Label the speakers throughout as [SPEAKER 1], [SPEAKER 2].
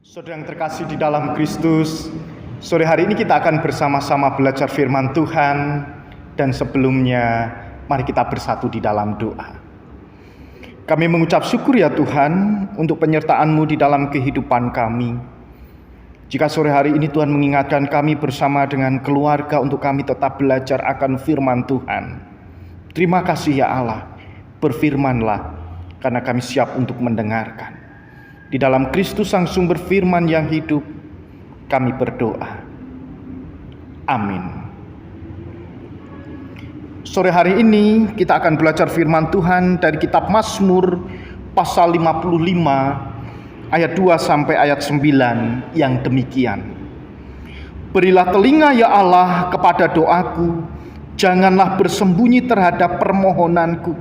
[SPEAKER 1] Saudara yang terkasih di dalam Kristus, sore hari ini kita akan bersama-sama belajar firman Tuhan. Dan sebelumnya, mari kita bersatu di dalam doa. Kami mengucap syukur ya Tuhan untuk penyertaan-Mu di dalam kehidupan kami. Jika sore hari ini Tuhan mengingatkan kami bersama dengan keluarga untuk kami tetap belajar akan firman Tuhan. Terima kasih ya Allah, berfirmanlah karena kami siap untuk mendengarkan. Di dalam Kristus Sang Sumber Firman yang hidup, kami berdoa. Amin. Sore hari ini kita akan belajar firman Tuhan dari kitab Mazmur pasal 55 ayat 2 sampai ayat 9 yang demikian. Berilah telinga ya Allah kepada doaku, janganlah bersembunyi terhadap permohonanku.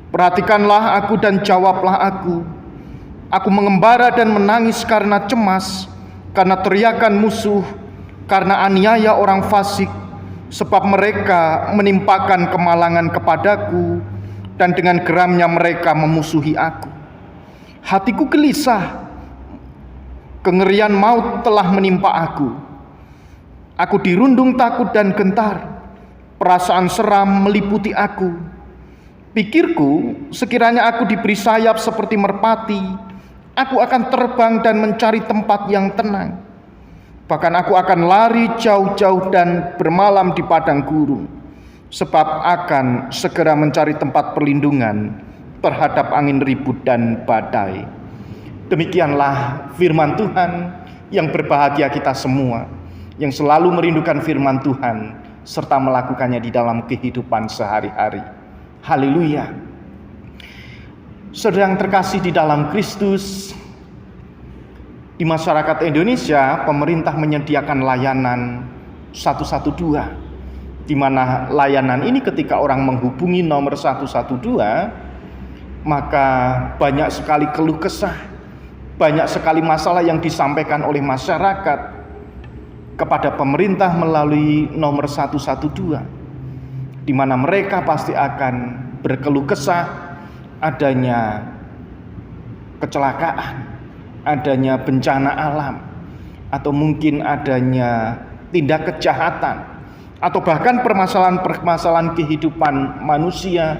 [SPEAKER 1] Perhatikanlah aku dan jawablah aku. Aku mengembara dan menangis karena cemas, karena teriakan musuh, karena aniaya orang fasik, sebab mereka menimpakan kemalangan kepadaku, dan dengan geramnya mereka memusuhi aku. Hatiku gelisah, kengerian maut telah menimpa aku. Aku dirundung takut dan gentar, perasaan seram meliputi aku. Pikirku, sekiranya aku diberi sayap seperti merpati, aku akan terbang dan mencari tempat yang tenang. Bahkan aku akan lari jauh-jauh dan bermalam di padang gurun, sebab akan segera mencari tempat perlindungan terhadap angin ribut dan badai. Demikianlah firman Tuhan. Yang berbahagia kita semua yang selalu merindukan firman Tuhan serta melakukannya di dalam kehidupan sehari-hari. Haleluya. Saudara yang terkasih di dalam Kristus, di masyarakat Indonesia, pemerintah menyediakan layanan 112, di mana layanan ini ketika orang menghubungi nomor 112, maka banyak sekali keluh kesah, banyak sekali masalah yang disampaikan oleh masyarakat kepada pemerintah melalui nomor 112, di mana mereka pasti akan berkeluh kesah adanya kecelakaan, adanya bencana alam, atau mungkin adanya tindak kejahatan, atau bahkan permasalahan-permasalahan kehidupan manusia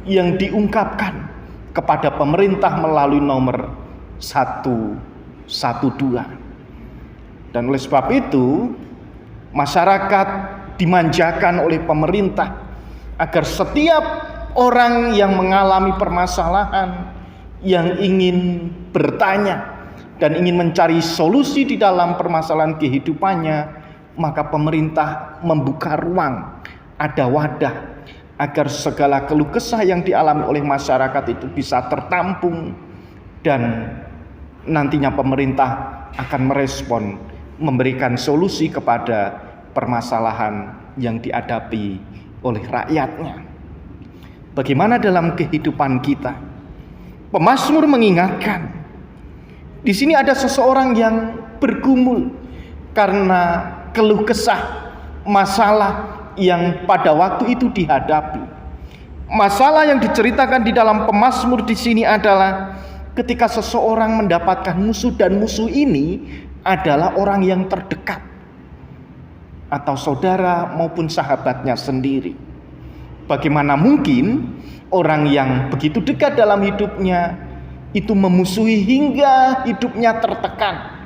[SPEAKER 1] yang diungkapkan kepada pemerintah melalui nomor 112. Dan oleh sebab itu, masyarakat dimanjakan oleh pemerintah agar setiap orang yang mengalami permasalahan, yang ingin bertanya dan ingin mencari solusi di dalam permasalahan kehidupannya, maka pemerintah membuka ruang, ada wadah, agar segala keluh kesah yang dialami oleh masyarakat itu bisa tertampung, dan nantinya pemerintah akan merespon, memberikan solusi kepada permasalahan yang dihadapi oleh rakyatnya. Bagaimana dalam kehidupan kita? Pemazmur mengingatkan, di sini ada seseorang yang bergumul karena keluh kesah, masalah yang pada waktu itu dihadapi. Masalah yang diceritakan di dalam pemazmur di sini adalah ketika seseorang mendapatkan musuh, dan musuh ini adalah orang yang terdekat atau saudara maupun sahabatnya sendiri. Bagaimana mungkin orang yang begitu dekat dalam hidupnya itu memusuhi hingga hidupnya tertekan.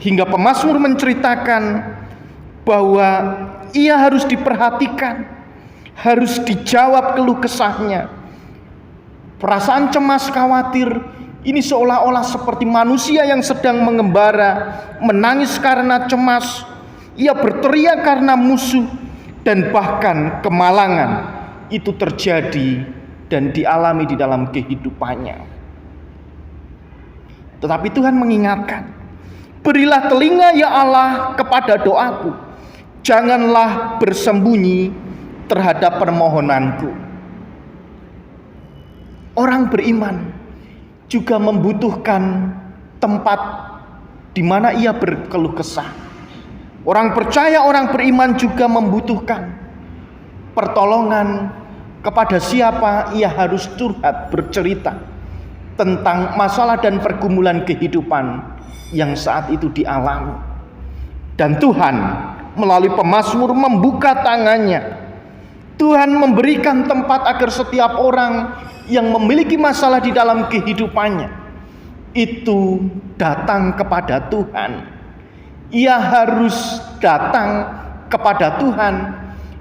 [SPEAKER 1] Hingga pemazmur menceritakan bahwa ia harus diperhatikan, harus dijawab keluh kesahnya. Perasaan cemas, khawatir, ini seolah-olah seperti manusia yang sedang mengembara, menangis karena cemas. Ia berteriak karena musuh, dan bahkan kemalangan itu terjadi dan dialami di dalam kehidupannya. Tetapi Tuhan mengingatkan, berilah telinga ya Allah kepada doaku, janganlah bersembunyi terhadap permohonanku. Orang beriman juga membutuhkan tempat di mana ia berkeluh kesah. Orang percaya, orang beriman juga membutuhkan pertolongan kepada siapa ia harus curhat, bercerita. tentang masalah dan pergumulan kehidupan yang saat itu dialami. Dan Tuhan melalui pemazmur membuka tangannya. Tuhan memberikan tempat agar setiap orang yang memiliki masalah di dalam kehidupannya itu datang kepada Tuhan. Ia harus datang kepada Tuhan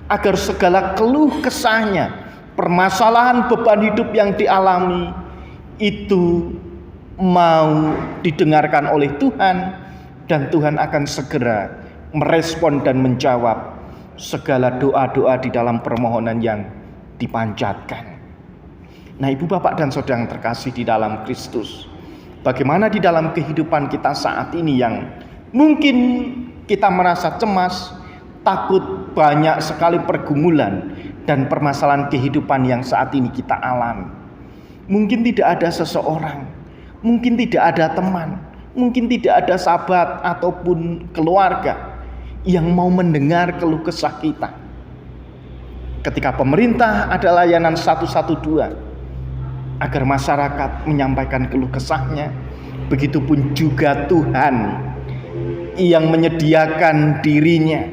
[SPEAKER 1] agar segala keluh kesahnya, permasalahan beban hidup yang dialami itu mau didengarkan oleh Tuhan, dan Tuhan akan segera merespon dan menjawab segala doa-doa di dalam permohonan yang dipanjatkan. Nah, Ibu, Bapak, dan Saudara yang terkasih di dalam Kristus, bagaimana di dalam kehidupan kita saat ini yang mungkin kita merasa cemas, takut, banyak sekali pergumulan dan permasalahan kehidupan yang saat ini kita alami. Mungkin tidak ada seseorang, mungkin tidak ada teman, mungkin tidak ada sahabat ataupun keluarga yang mau mendengar keluh kesah kita. Ketika pemerintah ada layanan 112 agar masyarakat menyampaikan keluh kesahnya, begitupun juga Tuhan yang menyediakan dirinya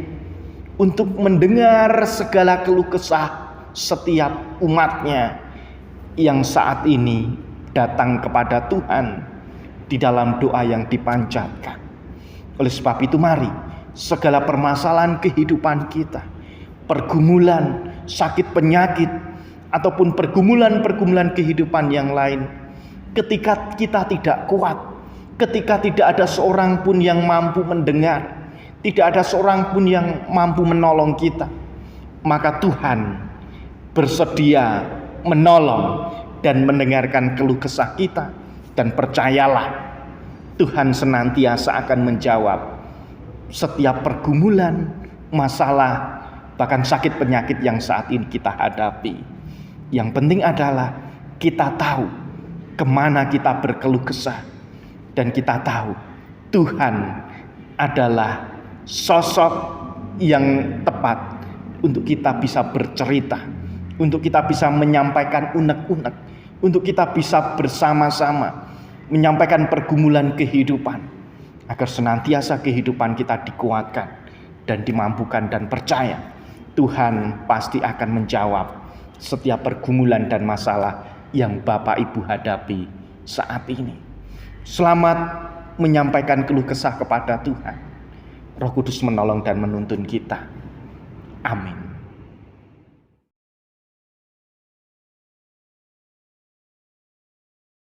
[SPEAKER 1] untuk mendengar segala keluh kesah setiap umatnya yang saat ini datang kepada Tuhan di dalam doa yang dipanjatkan. Oleh sebab itu, mari segala permasalahan kehidupan kita, pergumulan, sakit penyakit, ataupun pergumulan-pergumulan kehidupan yang lain, ketika kita tidak kuat, ketika tidak ada seorang pun yang mampu mendengar, tidak ada seorang pun yang mampu menolong kita, maka Tuhan bersedia menolong dan mendengarkan keluh kesah kita. Dan percayalah, Tuhan senantiasa akan menjawab setiap pergumulan, masalah, bahkan sakit penyakit yang saat ini kita hadapi. Yang penting adalah kita tahu kemana kita berkeluh kesah, dan kita tahu Tuhan adalah sosok yang tepat untuk kita bisa bercerita, untuk kita bisa menyampaikan unek-unek, untuk kita bisa bersama-sama menyampaikan pergumulan kehidupan, agar senantiasa kehidupan kita dikuatkan dan dimampukan, dan percaya Tuhan pasti akan menjawab setiap pergumulan dan masalah yang Bapak Ibu hadapi saat ini. Selamat menyampaikan keluh kesah kepada Tuhan. Roh Kudus menolong dan menuntun kita. Amin.